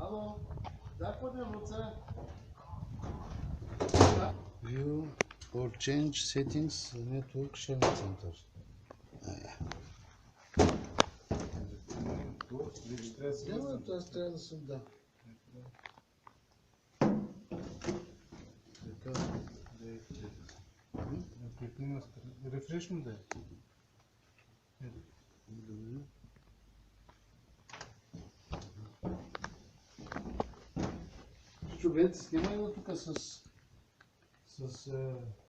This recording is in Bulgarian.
Ало, да, подявуца. View or change settings network sharing center. Няма, аз трябва да съм да. Рефреш му да е. Човек, снимай го тук с